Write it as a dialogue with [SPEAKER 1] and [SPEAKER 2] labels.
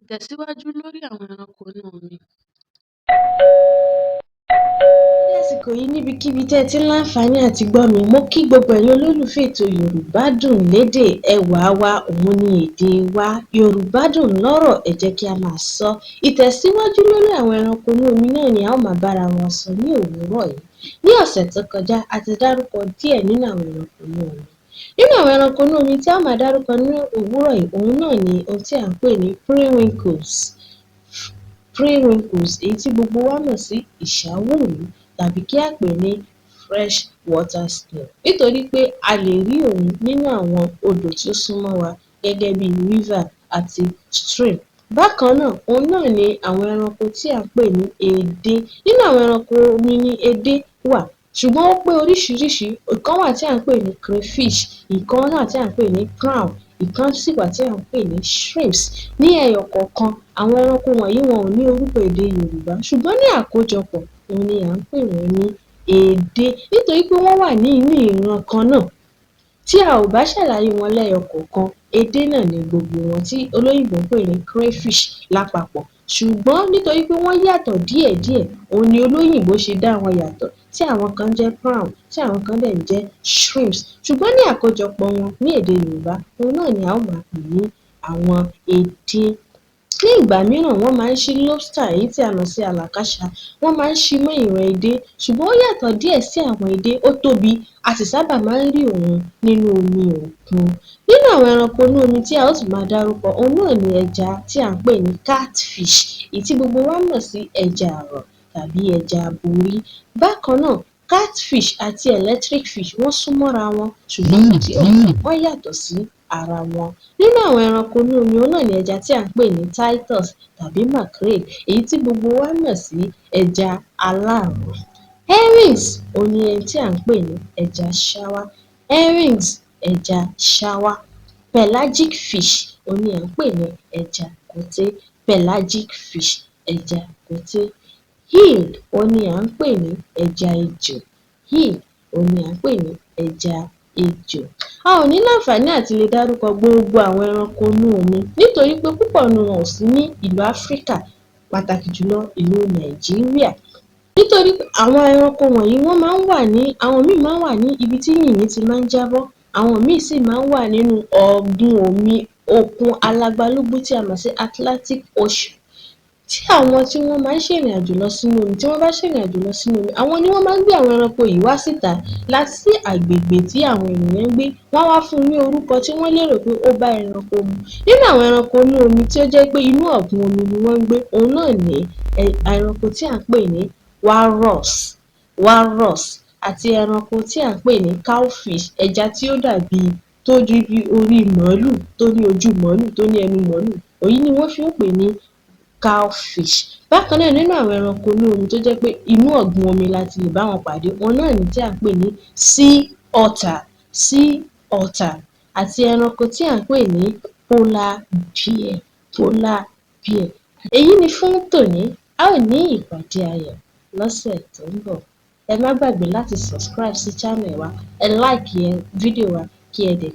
[SPEAKER 1] Ìtẹ̀síwájú lórí àwọn ẹranko inú omi.
[SPEAKER 2] Ní àsìkò yìí níbikíbi tẹ́ ẹ ti ń láǹfààní àti gbọ́ mi, mo kí gbogbo ẹ̀yin olólùfẹ́ ètò Yorùbá Dùn Lédè. Ẹwà wa òun ni èdè wa. Yorùbá dùn lọ́rọ̀, ẹ jẹ́ kí a máa sọ. Ìtẹ̀síwájú lórí àwọn ẹranko inú omi náà ni a ó máa bára wọn sọ ní òwúrọ̀ yìí. Ní ọ̀sẹ̀ tó kọjá, a ti dárúkọ díẹ̀ nínú àwọn ẹranko inú omi. Nínú àwọn ẹranko inú omi tí a ó máa dárúkọ ní òwúrọ̀ yìí, òun náà ni ohun tí à ń pè ní periwinkles, èyí tí gbogbo wa mọ̀ sí ìṣàwòrò tàbí kí a pè ní fresh water snail, nítorí pé a lè rí òun nínú àwọn odò tí ó súnmọ́ wa gẹ́gẹ́ bí river àti stream. Bákan náà, òun náà ni àwọn ẹranko tí à ń pè ní edé. Nínú àwọn ẹranko omi ni edé wà, ṣùgbọ́n ó pé oríṣiríṣi. Ìkan wà tí à ń pè ní crayfish, ìkan náà tí à ń pè ní clown, ìkan sì wà tí à ń pè ní shrimps. Ní ẹyọ kọ̀ọ̀kan, àwọn ẹranko wọ̀nyí wọn ò ní orúkọ èdè Yorùbá, ṣùgbọ́n ní àkójọpọ̀ òun ni à ń pè wọ́n ní edé, nítorí pé wọ́n wà ní inú ìran kan náà. Tí a ò bá ṣàlàyé wọn lẹ́yọ kọ̀ọ̀kan, edé náà ni gbogbo wọn tí olóyìnbó ń pè ní crayfish lápapọ̀. Ṣùgbọ́n nítorí pé wọ́n yàtọ̀ díẹ̀díẹ̀, òun ni olóyìnbó ṣe dá wọn yàtọ̀, tí àwọn kan jẹ́ prawn, tí àwọn kan dẹ̀ jẹ́ shrimps. Ṣùgbọ́n ní àkójọpọ̀ wọn ní èdè Yorùbá, òun náà ni a ó máa pè ní àwọn edé. Ní ìgbà mìíràn, wọ́n máa ń ṣí lobster, èyí tí a mọ̀ sí àlàkáṣá, wọ́n máa ń ṣí mọ́ ìran edé, ṣùgbọ́n ó yàtọ̀ díẹ̀ sí àwọn edé, ó tóbi, a sì sábà máa ń rí òun nínú omi òkun. Nínú àwọn ẹranko inú omi tí a ó tún máa dárúkọ, òun náà ni ẹja tí à ń pè ní catfish, èyí tí gbogbo wa mọ̀ sí ẹja àrọ̀ tàbí ẹja aborí. Bákan náà, catfish àti electric fish wọ́n súnmọ́ra wọn, ṣùgbọ́n wọ́n yàtọ̀ sí ara wọn. Nínú àwọn ẹranko inú omi, òun náà ni ẹja tí à ń pè ní titus tàbí mackerel, èyí tí gbogbo wa mọ̀ sí ẹja aláràn. Herrings òun ni ẹni tí à ń pè ní ẹja ṣáwá. Herrings, ẹja ṣáwá. Pelagic fish òun ni à ń pè ní ẹja kòté. Pelagic fish, ẹja kòté. Eel òun ni à ń pè ní ẹja ejò. Eel òun ni à ń pè ní ẹja ejò. A ò ní láǹfààní àti lè dárúkọ gbogbo àwọn ẹranko inú omi, nítorí pé púpọ̀ nínú wọn ò sí ní ìlú Áfíríkà, pàtàkì jùlọ ìlú Nàìjíríà. Nítorí pé àwọn ẹranko wọ̀nyí wọ́n máa ń wà ní, àwọn míì máa ń wà ní ibi tí yìnyín ti máa ń jábọ́, àwọn míì sì máa ń wà nínú ọ̀gbun omi òkun alágbálúgbú tí a mọ̀ sí Atlantic Ocean. Tí àwọn tí wọ́n máa ń ṣèrìn àjò lọ sínú omi, tí wọ́n bá ṣèrìn àjò lọ sínú omi, àwọn ni wọ́n máa ń gbé àwọn ẹranko yìí wá síta láti agbègbè tí àwọn ènìyàn ń gbé. Wọ́n wá fún un ní orúkọ tí wọ́n lérò pé ó bá ẹranko mu. Nínú àwọn ẹranko inú omi tí ó jẹ́ pé inú ọ̀gbun omi ni wọ́n ń gbé, òun náà ni ẹranko tí à ń pè ní walrus àti ẹranko tí à ń pè ní cowfish, ẹja tí ó dàbí tó rí bí orí màálù, tó ní ojú màálù, tó ní ẹnu màálù, èyí ni wọ́n fi ń pè ní cowfish. Bákan náà, nínú àwọn ẹranko inú omi tó jẹ́ pé inú ọ̀gbun omi la ti lè bá wọn pàdé, wọn náà ni tí à ń pè ní sea otter àti ẹranko tí à ń pè ní polar bear. Èyí ni fún tòní. A ó ní ìpàdé ayọ̀ lọ́sẹ̀ tó ń bọ̀. Ẹ má gbàgbé láti subscribe sí channel wa, ẹ like fídíò wa, kí ẹ dẹ̀